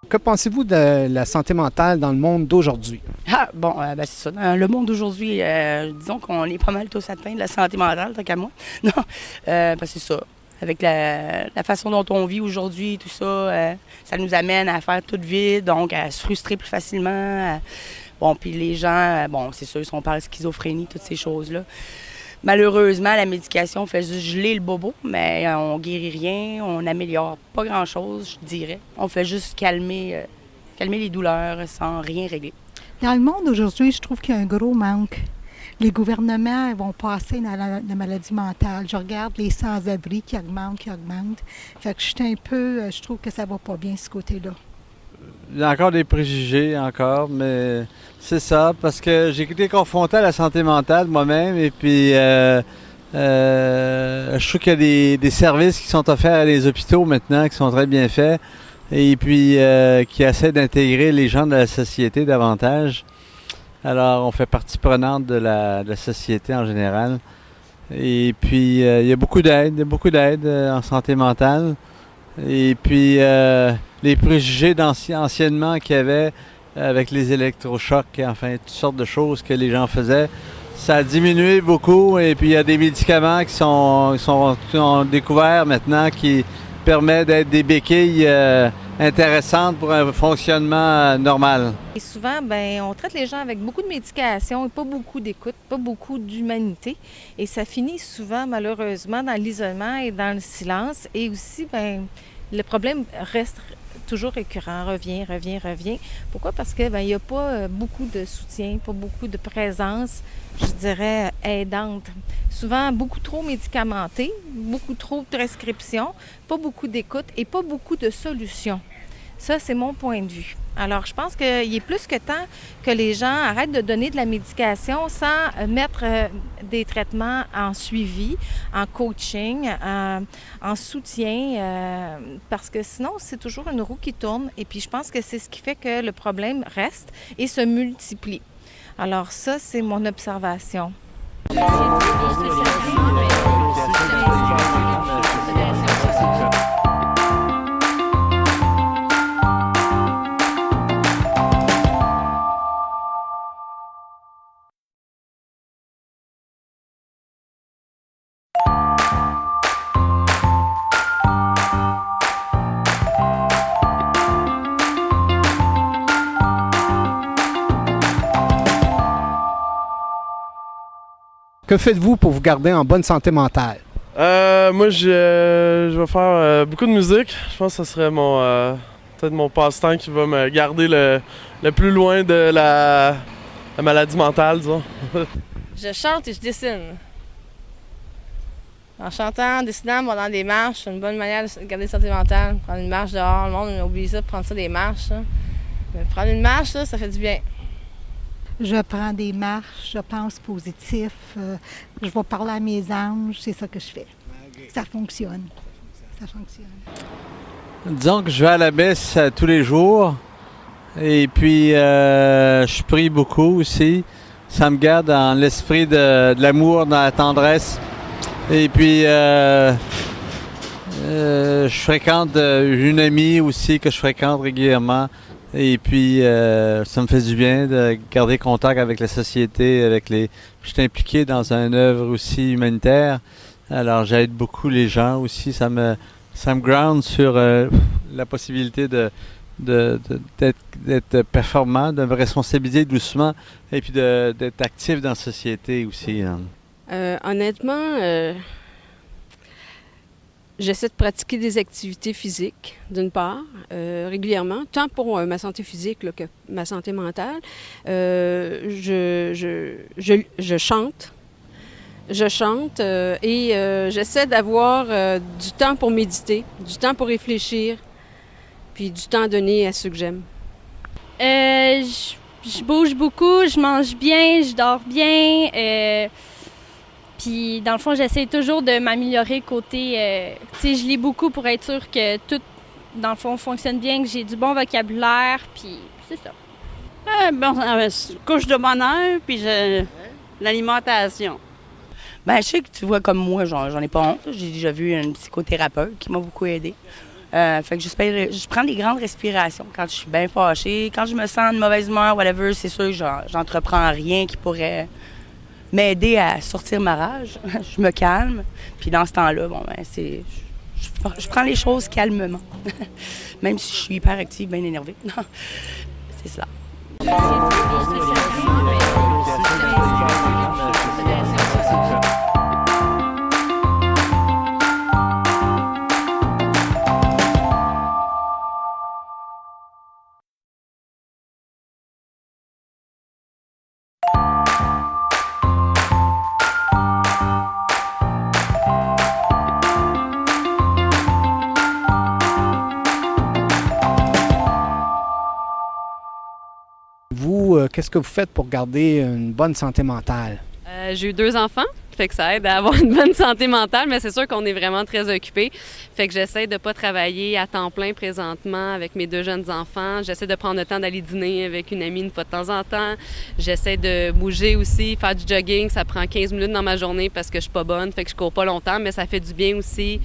Que pensez-vous de la santé mentale dans le monde d'aujourd'hui? Ah, bon, c'est ça. Dans le monde d'aujourd'hui, disons qu'on est pas mal tous atteints de la santé mentale, tant qu'à moi. Non, c'est ça. Avec la façon dont on vit aujourd'hui, tout ça, ça nous amène à faire tout vite, donc à se frustrer plus facilement. Bon, puis les gens, c'est sûr, si on parle de schizophrénie, toutes ces choses-là. Malheureusement, la médication fait juste geler le bobo, mais on guérit rien, on n'améliore pas grand-chose, je dirais. On fait juste calmer les douleurs sans rien régler. Dans le monde aujourd'hui, je trouve qu'il y a un gros manque. Les gouvernements vont passer dans la maladie mentale. Je regarde les sans-abri qui augmentent. Fait que je trouve que ça va pas bien ce côté-là. Il y a encore des préjugés, mais c'est ça, parce que j'ai été confronté à la santé mentale moi-même, et puis je trouve qu'il y a des services qui sont offerts à les hôpitaux maintenant, qui sont très bien faits, et puis qui essaient d'intégrer les gens de la société davantage. Alors, on fait partie prenante de la société en général. Et puis, il y a beaucoup d'aide en santé mentale. Et puis, les préjugés anciennement qu'il y avait avec les électrochocs, enfin, toutes sortes de choses que les gens faisaient, ça a diminué beaucoup. Et puis, il y a des médicaments qui sont découverts maintenant qui permettent d'être des béquilles intéressantes pour un fonctionnement normal. Et souvent, on traite les gens avec beaucoup de médication et pas beaucoup d'écoute, pas beaucoup d'humanité. Et ça finit souvent, malheureusement, dans l'isolement et dans le silence. Et aussi, le problème reste toujours récurrent, revient. Pourquoi? Parce que il n'y a pas beaucoup de soutien, pas beaucoup de présence, je dirais, aidante. Souvent, beaucoup trop médicamenté, beaucoup trop de prescriptions, pas beaucoup d'écoute et pas beaucoup de solutions. Ça, c'est mon point de vue. Alors, je pense qu'il est plus que temps que les gens arrêtent de donner de la médication sans mettre des traitements en suivi, en coaching, en soutien, parce que sinon, c'est toujours une roue qui tourne. Et puis, je pense que c'est ce qui fait que le problème reste et se multiplie. Alors ça, c'est mon observation. Que faites-vous pour vous garder en bonne santé mentale? Moi, je vais faire beaucoup de musique. Je pense que ce serait peut-être mon passe-temps qui va me garder le plus loin de la maladie mentale, disons. Je chante et je dessine. En chantant, en dessinant, en dans des marches, c'est une bonne manière de garder la santé mentale. Prendre une marche dehors, le monde oublie ça, de prendre ça des marches. Mais prendre une marche, ça fait du bien. Je prends des marches, je pense positif, je vais parler à mes anges, c'est ça que je fais. Ça fonctionne. Disons que je vais à la messe tous les jours, et puis je prie beaucoup aussi. Ça me garde dans l'esprit de l'amour, dans la tendresse. Et puis je fréquente une amie aussi que je fréquente régulièrement. Et puis, ça me fait du bien de garder contact avec la société, je suis impliqué dans une œuvre aussi humanitaire. Alors, j'aide beaucoup les gens aussi. Ça me ground sur la possibilité d'être performant, de me responsabiliser doucement et puis d'être actif dans la société aussi. Honnêtement, j'essaie de pratiquer des activités physiques, d'une part, régulièrement, tant pour ma santé physique là, que ma santé mentale. Je chante. Et j'essaie d'avoir du temps pour méditer, du temps pour réfléchir, puis du temps à donner à ceux que j'aime. Je bouge beaucoup, je mange bien, je dors bien. Puis, dans le fond, j'essaie toujours de m'améliorer côté... tu sais, je lis beaucoup pour être sûre que tout, dans le fond, fonctionne bien, que j'ai du bon vocabulaire, puis c'est ça. Couche de bonheur, puis l'alimentation. Je sais que tu vois comme moi, j'en ai pas honte. J'ai déjà vu une psychothérapeute qui m'a beaucoup aidée. Fait que je prends des grandes respirations quand je suis bien fâchée. Quand je me sens de mauvaise humeur, whatever, c'est sûr que j'entreprends rien qui pourrait m'aider à sortir ma rage. Je me calme. Puis dans ce temps-là, je prends les choses calmement. Même si je suis hyper active, bien énervée. C'est cela. Vous, qu'est-ce que vous faites pour garder une bonne santé mentale? J'ai eu 2 enfants, fait que ça aide à avoir une bonne santé mentale, mais c'est sûr qu'on est vraiment très occupés. Fait que j'essaie de ne pas travailler à temps plein présentement avec mes 2 jeunes enfants. J'essaie de prendre le temps d'aller dîner avec une amie une fois de temps en temps. J'essaie de bouger aussi, faire du jogging. Ça prend 15 minutes dans ma journée parce que je suis pas bonne, fait que je cours pas longtemps, mais ça fait du bien aussi.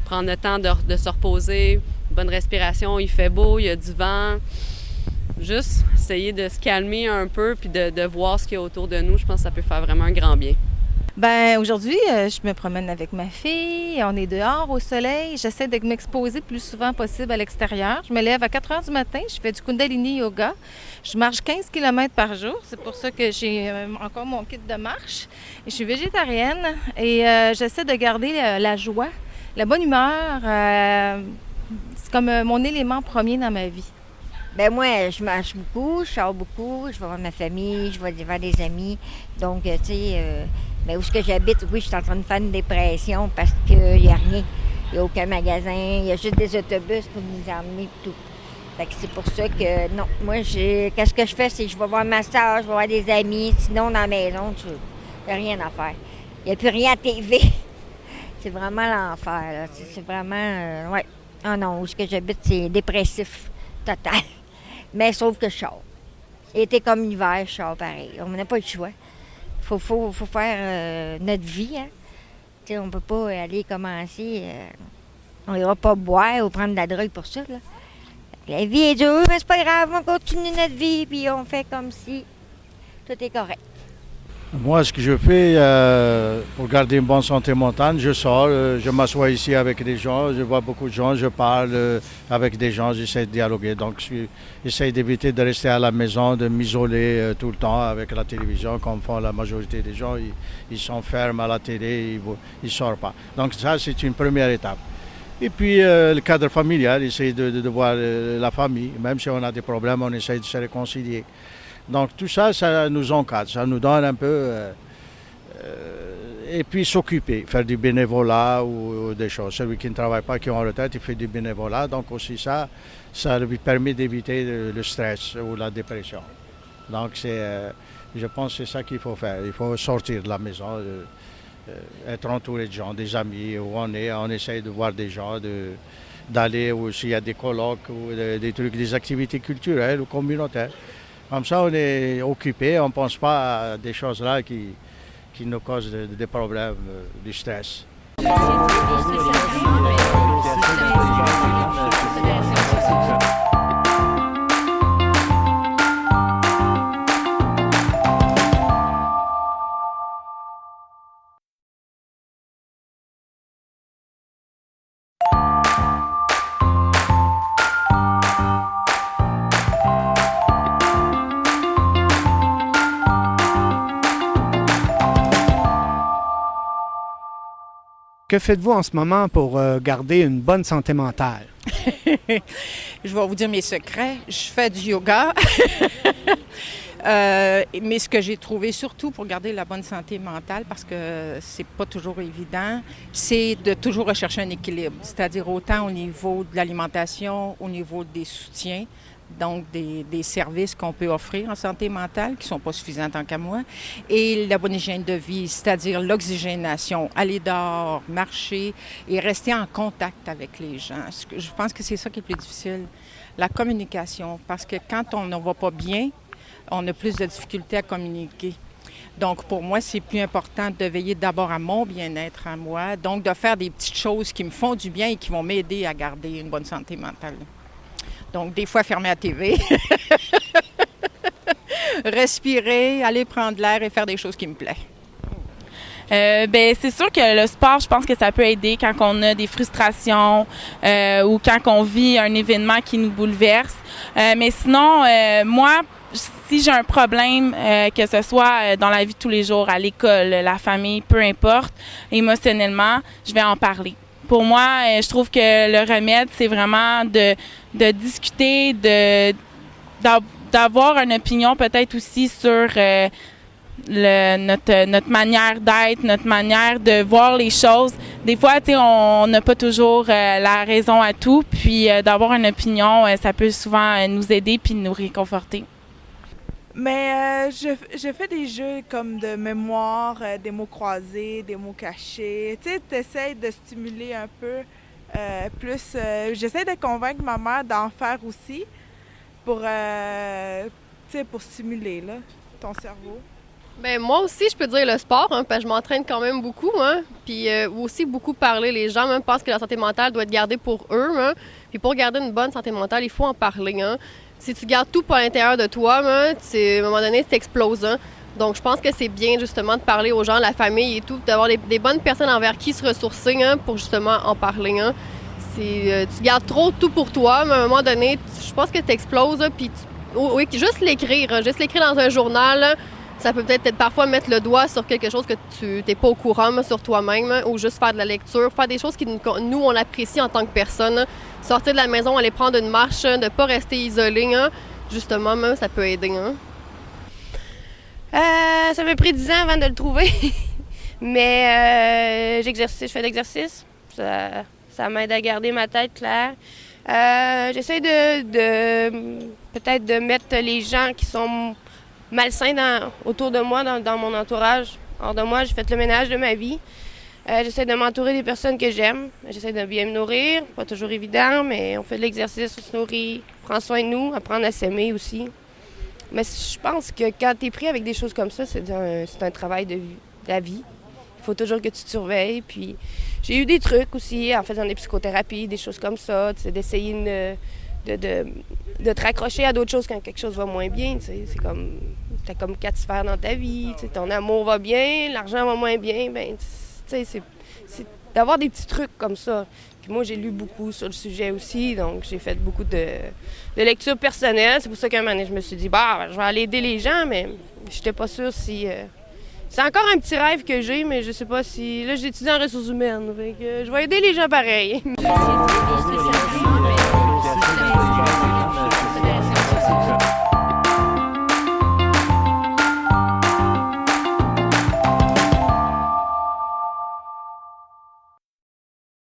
Prendre le temps de se reposer, bonne respiration, il fait beau, il y a du vent. Juste essayer de se calmer un peu puis de voir ce qu'il y a autour de nous. Je pense que ça peut faire vraiment un grand bien. Bien, aujourd'hui, je me promène avec ma fille. On est dehors au soleil. J'essaie de m'exposer le plus souvent possible à l'extérieur. Je me lève à 4 heures du matin. Je fais du Kundalini Yoga. Je marche 15 km par jour. C'est pour ça que j'ai encore mon kit de marche. Et je suis végétarienne et j'essaie de garder la joie, la bonne humeur. C'est comme mon élément premier dans ma vie. Ben moi, je marche beaucoup, je sors beaucoup, je vais voir ma famille, je vais voir des amis. Donc, tu sais, mais où est-ce que j'habite, oui, je suis en train de faire une dépression parce qu'il n'y a rien. Il n'y a aucun magasin, il y a juste des autobus pour nous emmener et tout. Fait que c'est pour ça que, non, moi, qu'est-ce que je fais, c'est que je vais voir ma soeur, je vais voir des amis. Sinon, dans la maison, il n'y a rien à faire. Il n'y a plus rien à TV. C'est vraiment l'enfer, là. C'est vraiment, ouais. Ah non, où est-ce que j'habite, c'est dépressif total. Mais sauf que je sors. Été comme hiver, je sors pareil. On n'a pas le choix. Faut faire notre vie. Hein? T'sais, on ne peut pas aller commencer. On n'ira pas boire ou prendre de la drogue pour ça. Là. La vie est dure, mais c'est pas grave. On continue notre vie puis on fait comme si tout est correct. Moi, ce que je fais pour garder une bonne santé mentale, je sors, je m'assois ici avec des gens, je vois beaucoup de gens, je parle avec des gens, j'essaie de dialoguer. Donc, j'essaie d'éviter de rester à la maison, de m'isoler tout le temps avec la télévision, comme font la majorité des gens. Ils s'enferment à la télé, ils ne sortent pas. Donc, ça, c'est une première étape. Et puis, le cadre familial, essayer de voir la famille. Même si on a des problèmes, on essaie de se réconcilier. Donc tout ça, ça nous encadre, ça nous donne un peu... et puis s'occuper, faire du bénévolat ou des choses. Celui qui ne travaille pas, qui est en retraite, il fait du bénévolat. Donc aussi ça lui permet d'éviter le stress ou la dépression. Donc je pense que c'est ça qu'il faut faire. Il faut sortir de la maison, être entouré de gens, des amis, où on essaye de voir des gens, d'aller où s'il y a des colloques ou des trucs, des activités culturelles ou communautaires. Comme ça, on est occupé, on ne pense pas à des choses là qui nous causent des problèmes, du stress. Que faites-vous en ce moment pour garder une bonne santé mentale? Je vais vous dire mes secrets. Je fais du yoga. Mais ce que j'ai trouvé surtout pour garder la bonne santé mentale, parce que c'est pas toujours évident, c'est de toujours rechercher un équilibre. C'est-à-dire autant au niveau de l'alimentation, au niveau des soutiens, donc des services qu'on peut offrir en santé mentale, qui ne sont pas suffisants tant qu'à moi, et la bonne hygiène de vie, c'est-à-dire l'oxygénation, aller dehors, marcher et rester en contact avec les gens. Je pense que c'est ça qui est plus difficile, la communication, parce que quand on ne va pas bien, on a plus de difficultés à communiquer. Donc, pour moi, c'est plus important de veiller d'abord à mon bien-être à moi, donc de faire des petites choses qui me font du bien et qui vont m'aider à garder une bonne santé mentale. Donc, des fois, fermer la TV, respirer, aller prendre l'air et faire des choses qui me plaisent. C'est sûr que le sport, je pense que ça peut aider quand on a des frustrations ou quand on vit un événement qui nous bouleverse. Mais sinon, moi, si j'ai un problème, que ce soit dans la vie de tous les jours, à l'école, la famille, peu importe, émotionnellement, je vais en parler. Pour moi, je trouve que le remède, c'est vraiment de discuter, d'avoir une opinion peut-être aussi sur notre manière d'être, notre manière de voir les choses. Des fois, on n'a pas toujours la raison à tout, puis d'avoir une opinion, ça peut souvent nous aider puis nous réconforter. Mais je fais des jeux comme de mémoire, des mots croisés, des mots cachés. Tu sais, t'essayes de stimuler un peu plus. J'essaie de convaincre ma mère d'en faire aussi pour stimuler là, ton cerveau. Bien, moi aussi, je peux dire le sport, parce que je m'entraîne quand même beaucoup, puis aussi beaucoup parler. Les gens même pensent que la santé mentale doit être gardée pour eux, puis pour garder une bonne santé mentale, il faut en parler. Si tu gardes tout à l'intérieur de toi, à un moment donné, tu exploses. Donc, je pense que c'est bien, justement, de parler aux gens, la famille et tout, d'avoir des bonnes personnes envers qui se ressourcer pour, justement, en parler. Tu gardes trop tout pour toi, mais à un moment donné, je pense que tu exploses, puis juste l'écrire dans un journal, ça peut peut-être parfois mettre le doigt sur quelque chose que tu n'es pas au courant sur toi-même, ou juste faire de la lecture, faire des choses qui nous, on apprécie en tant que personne. Sortir de la maison, aller prendre une marche, de ne pas rester isolé, justement, ça peut aider. Ça m'a pris 10 ans avant de le trouver, mais je fais de l'exercice. Ça m'aide à garder ma tête claire. J'essaie peut-être de mettre les gens qui sont malsains autour de moi, dans mon entourage. Hors de moi, j'ai fait le ménage de ma vie. J'essaie de m'entourer des personnes que j'aime. J'essaie de bien me nourrir. Pas toujours évident, mais on fait de l'exercice, on se nourrit, on prend soin de nous, apprendre à s'aimer aussi. Mais je pense que quand tu es pris avec des choses comme ça, c'est un travail de la vie. Il faut toujours que tu te surveilles. Puis j'ai eu des trucs aussi en faisant des psychothérapies, des choses comme ça, d'essayer de te raccrocher à d'autres choses quand quelque chose va moins bien. C'est comme, t'as comme 4 sphères dans ta vie. Ton amour va bien, l'argent va moins bien. C'est d'avoir des petits trucs comme ça. Puis moi, j'ai lu beaucoup sur le sujet aussi, donc j'ai fait beaucoup de lectures personnelles. C'est pour ça qu'à un moment donné, je me suis dit, je vais aller aider les gens, mais j'étais pas sûre si... C'est encore un petit rêve que j'ai, mais je sais pas si... Là, j'étudie en ressources humaines, donc je vais aider les gens pareil.